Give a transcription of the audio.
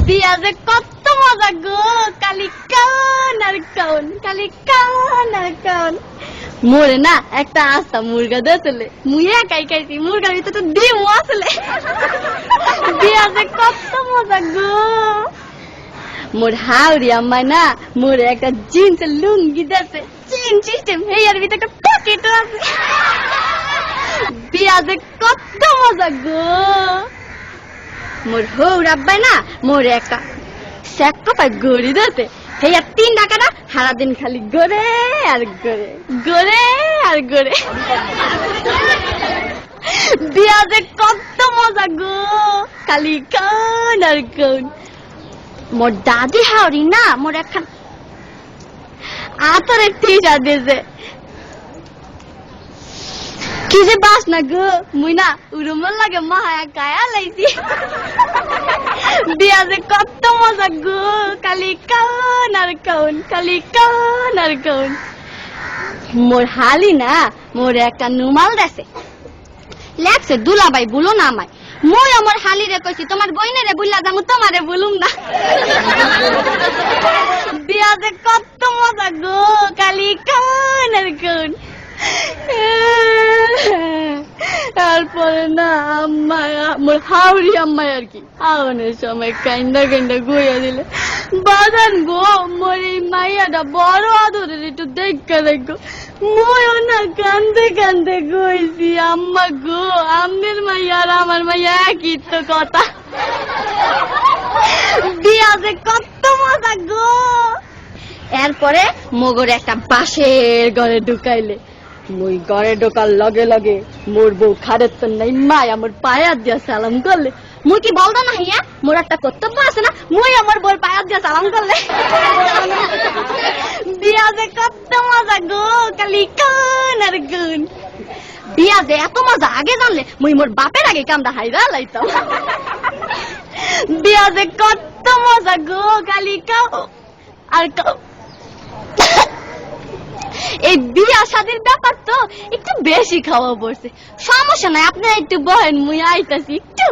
বিয়া যে কত মজা গো, কালি কান আর কান, কালি কান আর কান। মোরে না একটা আস্তা মুরগা দিয়েছিলে, মুই একাই খাইছি, মুরগার ভিতরে তো ডিমও আসলে। বিয়া যে কত মজা গো। মোর হাওড়ি আম্মাই না মোরে একটা জিন্সের লুঙ্গি দিয়েছে, চেন সিস্টেম, হেয়ার ভিতরে একটা পকেটও আছে। বিয়া যে কত মজা গো। মোর হৌর আব্বাই না মোরে একটা স্যাক্রোফাই গড়ি দিয়েছে, হেয়ার 3 টাকা না সারাদিন খালি গড়ে আর গড়ে, গড়ে আর গড়ে। বিয়া যে কত মজা গো, খালি কান আর কান। মোর দাদি হাওড়ি না মোর একখান আতরের টিশা দিয়েছে, কি যে বাস না গো, মুই না উরুমল লাগে মায়া গায়া লাইছি। বিয়া যে কত মজা গো, খালি কান আর কান, খালি কান আর কান। মোর হালি না মোর একটা নুমাল দেছে, লেখছে দুলাবাই বলো না আমায়। মই আমার হালি রে কইছি তোমার বইনে রে বুল্লা যামু, তোমারে বলুম না। বিয়া যে কত মজা গো, খালি কান আর কান। তারপরে না আম্মা মোর হাওড়ি আম্মাই আর কি আওয়ানোর সময় কাইন্দা কাইন্দা গইয়া দিলে, বাজান গো মোর এই মাইয়াটা বড় আদরের, একটু দেখা দেখো। ময়ও না কান্দে কান্দে গইছি, আম্মা গো আম্মের মাইয়া আর আমার মাইয়া একই তো কথা। বিয়া যে কত মজা গো। এরপরে মগর একটা বাঁশের ঘরে ঢুকাইলে, মুই ঘরে ঢোকার লগে লগে মোর বউ খারের তো নাই মাই আমার পায়া দিয়া সালাম করলে। মুই কি বলতো না হিয়া মোর একটা কর্তব্য আছে না, মুই আমার বউর পায়া দিয়া সালাম করলে। বিয়া যে কত মজা গো, খালি কান আর কান। বিয়া যে এত মজা আগে জানলে মুই মোর বাপের আগে কামটা হাইরা লাইতাম। বিয়া যে কত মজা গো, খালি কাও আর কাও। এই বিয়া শাদির ব্যাপার তো একটু বেশি খাওয়া পড়ছে, সমস্যা নাই, আপনারা একটু বহেন, মুই আইতাছি একটু।